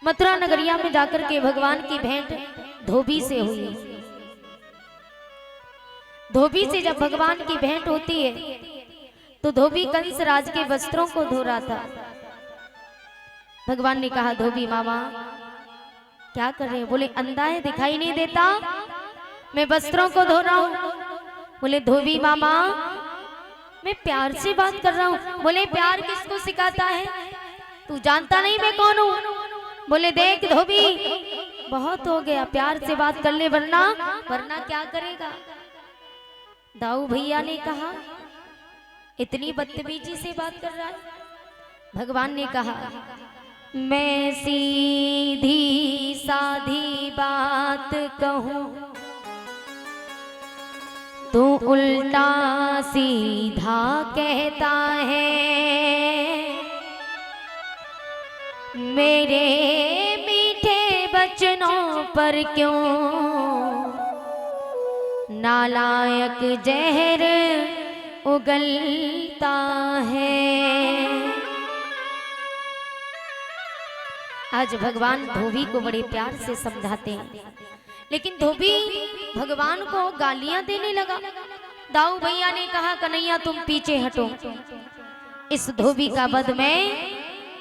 मथुरा नगरिया में जाकर के भगवान की भेंट धोबी से हुई। धोबी से जब भगवान की भेंट होती है तो धोबी कंस राज के वस्त्रों को धो रहा था। भगवान ने कहा, धोबी मामा क्या कर रहे हैं? बोले, अंधा है, दिखाई नहीं देता, मैं वस्त्रों को धो रहा हूं। बोले, धोबी मामा मैं प्यार से बात कर रहा हूं। बोले, प्यार किसको सिखाता है? तू जानता नहीं मैं कौन हूं? बोले, देख धोबी बहुत हो गया, प्यार से बात कर ले, वरना क्या करेगा? दाऊ भैया ने कहा, इतनी बदतमीजी से बात कर रहा है? भगवान ने कहा, मैं सीधी साधी बात कहूं तू उल्टा सीधा कहता है। मेरे मीठे बचनों पर क्यों नालायक जहर उगलता है। आज भगवान धोबी को बड़े प्यार से समझाते हैं, लेकिन धोबी भगवान को गालियां देने लगा। दाऊ भैया ने कहा, कन्हैया तुम पीछे हटो, इस धोबी का वध मैं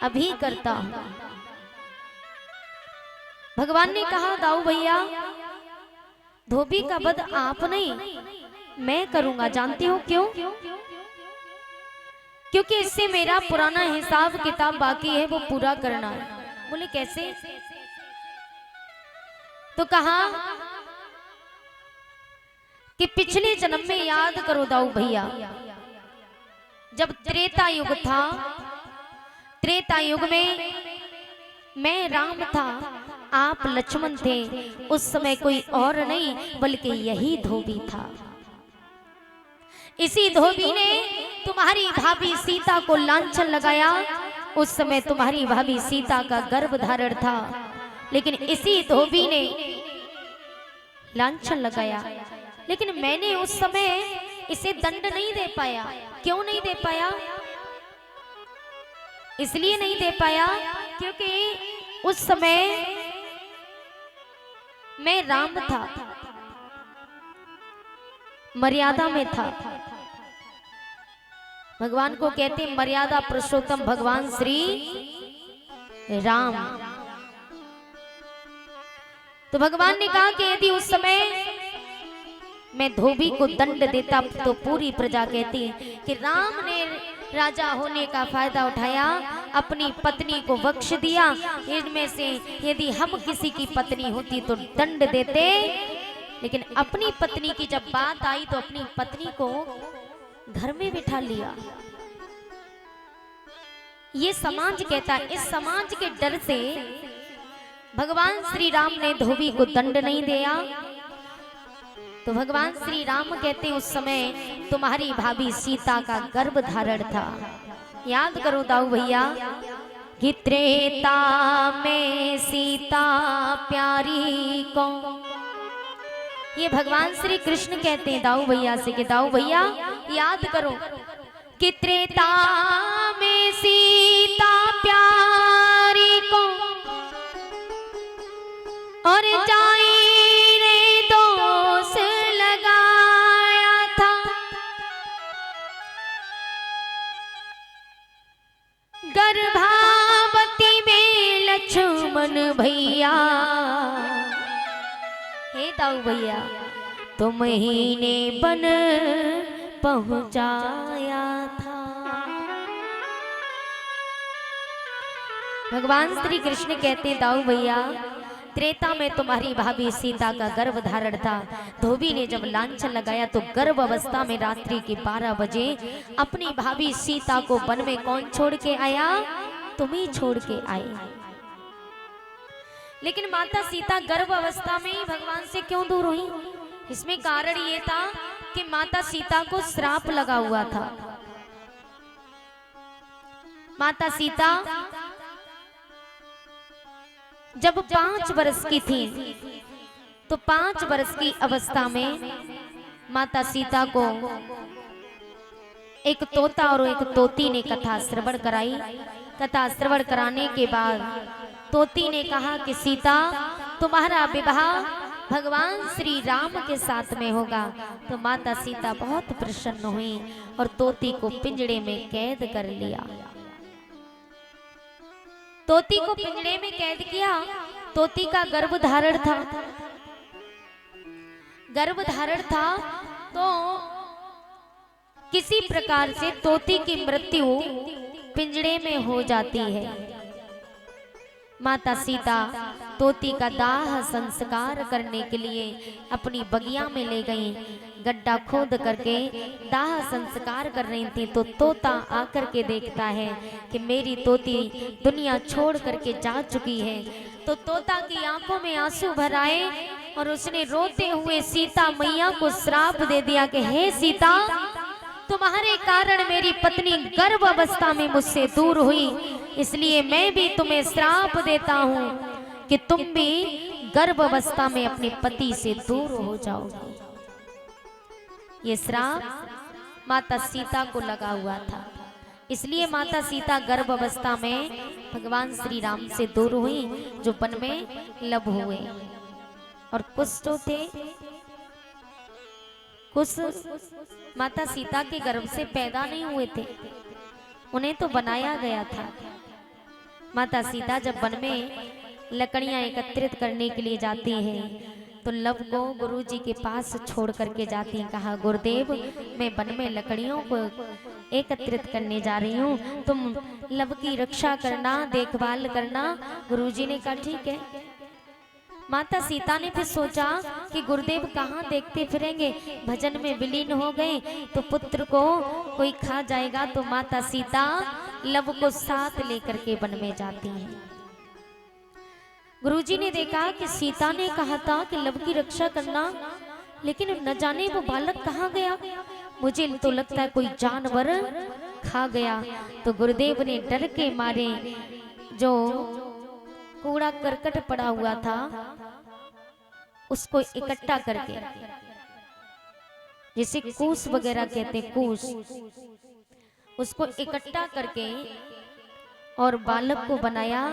अभी करता हूं। भगवान ने कहा, दाऊ भैया धोबी का वध आप नहीं मैं करूंगा। जानते हो क्यों? क्योंकि इससे मेरा पुराना हिसाब किताब बाकी है, वो पूरा करना है। बोले, कैसे? तो कहा कि पिछले जन्म में याद करो दाऊ भैया, जब त्रेता युग था, त्रेता युग में मैं राम था, आप लक्ष्मण थे। उस समय कोई और नहीं बल्कि यही धोबी था। इसी धोबी ने तुम्हारी भाभी सीता को लांछन लगाया। उस समय तुम्हारी भाभी सीता का गर्भ धारण था, लेकिन इसी धोबी ने लांछन लगाया। लेकिन मैंने उस समय इसे दंड नहीं दे पाया। क्यों नहीं दे पाया? इसलिए नहीं दे पाया क्योंकि उस समय मैं राम था, मर्यादा में था। भगवान को कहते हैं मर्यादा पुरुषोत्तम भगवान श्री राम। तो भगवान ने कहा कि यदि उस समय मैं धोबी को दंड देता तो पूरी प्रजा कहती है कि राम ने राजा होने का फायदा उठाया, अपनी पत्नी को बख्श दिया। इनमें से यदि हम किसी की पत्नी होती तो दंड देते, लेकिन अपनी पत्नी की जब बात आई तो अपनी पत्नी को घर में बिठा लिया। ये समाज कहता है। इस समाज के डर से भगवान श्री राम ने धोबी को दंड नहीं दिया। तो भगवान श्री राम कहते हैं, उस समय तुम्हारी भाभी सीता का गर्भ धारण था। याद करो दाऊ भैया कि त्रेता में सीता प्यारी को, ये भगवान श्री कृष्ण कहते हैं दाऊ भैया से कि दाऊ भैया याद करो कि त्रेता में सीता प्यारी को और जाई रे दोष लगाया था। गर्भावती में लक्ष्मण भैया, हे दाऊ भैया तो महीने बन पहुंचाया था। भगवान श्री कृष्ण कहते हैं दाऊ भैया त्रेता में तुम्हारी भाभी सीता का गर्भ धारण था। धोबी ने जब लांछन लगाया तो गर्भ अवस्था में रात्रि के 12 बजे अपनी भाभी सीता को वन में कौन छोड़ के आया? तुम्ही छोड़ के आए। लेकिन माता सीता गर्भ अवस्था में ही भगवान से क्यों दूर हुई? इसमें कारण ये था कि माता सीता को श्राप लगा हुआ था। माता सीता जब 5 वर्ष की थी तो 5 वर्ष की अवस्था में माता सीता को एक तोता और एक तोती ने कथा श्रवण कराई। कथा श्रवण कराने के बाद तोती ने कहा कि सीता, तुम्हारा विवाह भगवान श्री राम के साथ में होगा। तो माता सीता बहुत प्रसन्न हुई और तोती को पिंजड़े में कैद कर लिया। तोती को पिंजड़े में कैद किया। तोती का गर्भ धारण था। गर्भ धारण था तो किसी प्रकार से तोती की मृत्यु पिंजड़े में हो जाती है। माता सीता तोती का दाह संस्कार करने के लिए अपनी बगिया में ले गईं। गड्ढा खोद करके दाह संस्कार कर रही थी तो तोता आकर के देखता है कि मेरी तोती दुनिया छोड़ करके जा चुकी है। तो तोता की आंखों में आंसू भर आए और उसने रोते हुए सीता मैया को श्राप दे दिया कि हे सीता, तुम्हारे कारण मेरी पत्नी गर्भ अवस्था में मुझसे दूर हुई, इसलिए मैं भी तुम्हें श्राप देता हूं कि तुम भी गर्भ अवस्था में अपने पति से दूर हो जाओगे। ये श्राप माता सीता को लगा हुआ था, इसलिए माता सीता गर्भ अवस्था में भगवान श्री राम से दूर हुई, जो वन में लब हुए। और कुछ तो थे, कुछ माता सीता के गर्भ से पैदा नहीं हुए थे, उन्हें तो बनाया गया था। माता सीता जब वन में लकड़ियां एकत्रित करने के लिए जाती हैं तो लब को गुरुजी के पास छोड़ करके जाती हैं। कहा, गुरुदेव, मैं वन में लकड़ियों को एकत्रित करने जा रही हूँ, तुम लब की रक्षा करना, देखभाल करना। गुरुजी ने कहा ठीक है। माता सीता ने फिर सोचा कि गुरुदेव कहाँ देखते फिरेंगे, भजन में विलीन हो गए तो पुत्र को कोई खा जाएगा। तो माता सीता लब को साथ लेकर के वन में जाती हैं। गुरुजी ने देखा कि सीता ने कहा था कि लब की रक्षा करना, लेकिन न जाने वो बालक कहाँ गया, मुझे तो लगता है कोई जानवर खा गया। तो गुरुदेव ने डर के मारे जो कूड़ा करकट पड़ा हुआ था उसको इकट्ठा करके, जैसे कूस वगैरह कहते हैं, कूस, उसको इकट्ठा करके और बालक को बनाया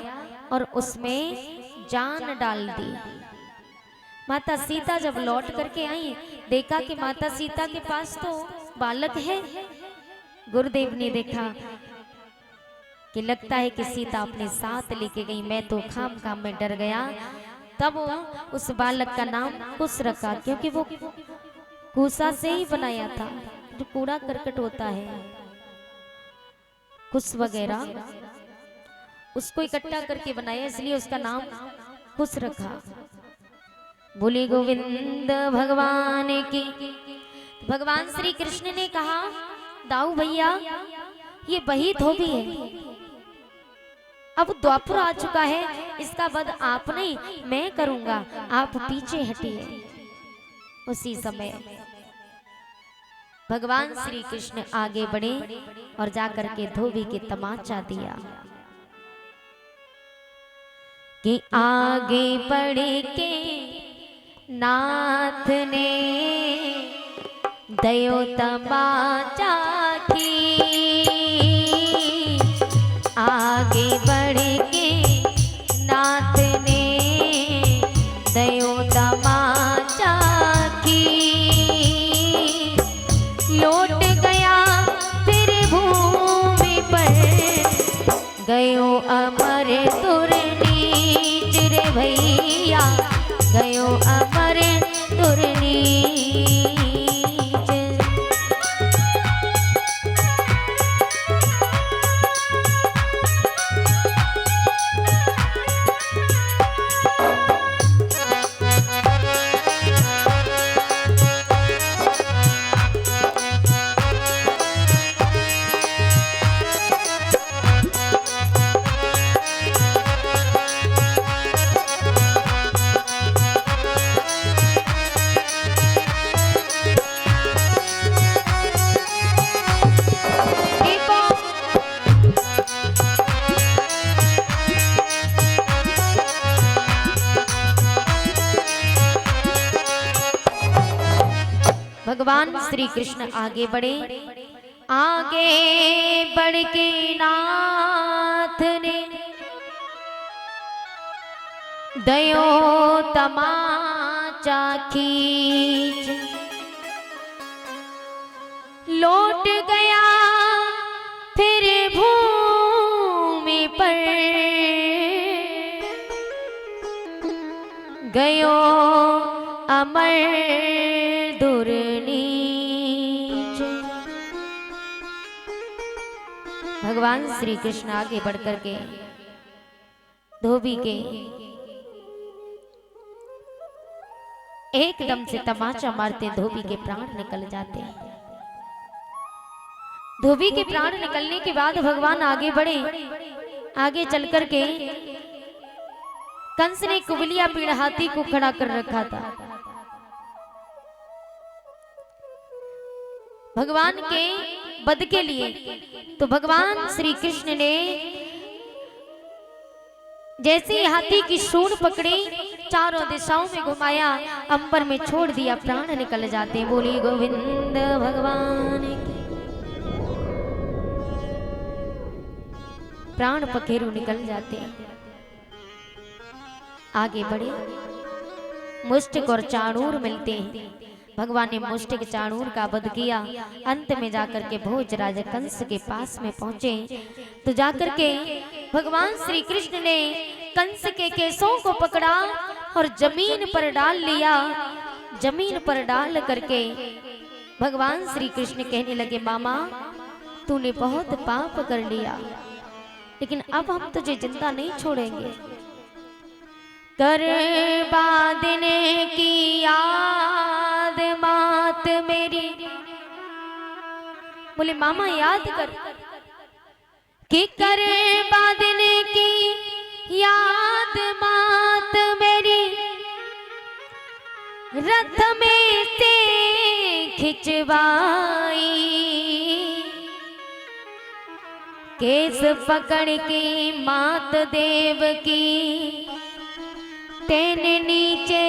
और उसमें जान डाल दी। माता सीता जब लौट करके आई, देखा कि माता सीता के पास तो बालक है। गुरुदेव ने देखा कि लगता है कि सीता अपने साथ लेके गई, मैं तो खाम खाम में डर गया। तब उस बालक का नाम कुश रखा, क्योंकि वो कूसा से ही बनाया था, जो कूड़ा करकट होता है, कुश वगैरह, उसको इकट्ठा करके बनाया, इसलिए उसका नाम कुश रखा। बोले गोविंद भगवान की। भगवान श्री कृष्ण ने कहा, दाऊ भैया, ये वही धोबी है, अब द्वापर आ चुका है, इसका वध आप नहीं मैं करूंगा, आप पीछे हटिए। उसी समय भगवान श्री कृष्ण आगे बढ़े और जाकर के धोबी के तमाचा दिया कि आगे बढ़ के नाथ ने दयो तमाचा की, आगे बढ़ के नाथ ने दयो तमाचा की। लौट गया फिर भूमि पर, गयो अमर तुर नीच रे भैया, गयो अमर तुर नीच। भगवान श्री कृष्ण आगे बढ़े, आगे बढ़ के नाथ ने दयो तमाचा खींच लौट गया फिर भूमि पर गयो अमर दुर्नीच। भगवान श्री कृष्ण आगे बढ़कर के धोबी के एकदम से तमाचा मारते धोबी के प्राण निकल जाते हैं। धोबी के प्राण निकलने के बाद भगवान आगे बढ़े। आगे चल कर के कंस ने कुबलिया पीड़ हाथी को खड़ा कर रखा था। भगवान के वध के लिए तो भगवान श्री कृष्ण ने जैसे ही हाथी की सूंड पकड़ी, चारों दिशाओं में घुमाया, अंबर में छोड़ दिया, प्राण निकल जाते। बोली गोविंद भगवान की। प्राण पखेरु निकल जाते। आगे बढ़े, मुष्टिक और चाणूर मिलते हैं। भगवान ने मुष्टिक चाणूर का वध किया। अंत में जाकर के भोजराज कंस के पास में पहुंचे तो जाकर के भगवान श्री कृष्ण ने कंस के केसों को पकड़ा और जमीन पर डाल लिया। जमीन पर डाल करके भगवान श्री कृष्ण कहने लगे, मामा तूने बहुत पाप कर लिया, लेकिन अब हम तुझे जिंदा नहीं छोड़ेंगे। कर बादने की याद मात मेरी। बोले मामा याद कर कि कर बादने की याद मात मेरी, रथ में से खिंचवाई, केस पकड़ के मात देव की तेने नीचे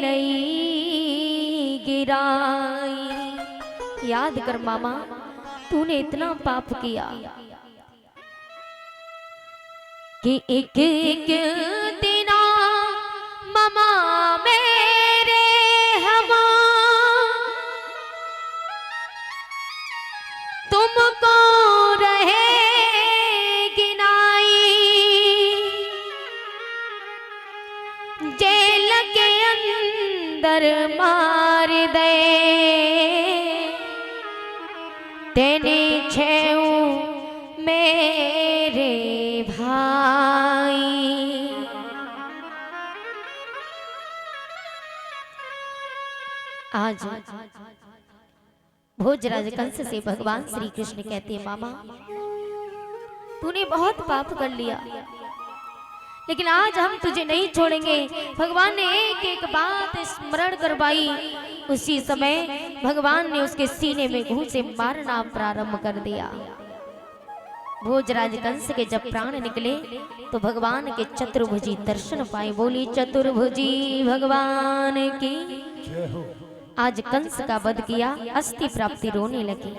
नहीं गिराई। याद कर मामा, तूने इतना पाप किया कि एक एक दिना मामा मेरे हवा तुमको रहे जेल के अंदर मार दे, तेने छेऊ मेरे भाई। आज भोजराज कंस से भगवान श्री कृष्ण कहते हैं, मामा तूने बहुत पाप कर लिया, लेकिन आज हम तुझे नहीं छोड़ेंगे। भगवान ने एक एक बात स्मरण करवाई। उसी समय भगवान ने उसके सीने में घूंसे मारना प्रारंभ कर दिया। भोजराज कंस के जब प्राण निकले तो भगवान के चतुर्भुजी दर्शन पाए। बोली चतुर्भुजी भगवान की। आज कंस का वध किया, अस्थि प्राप्ति रोने लगी।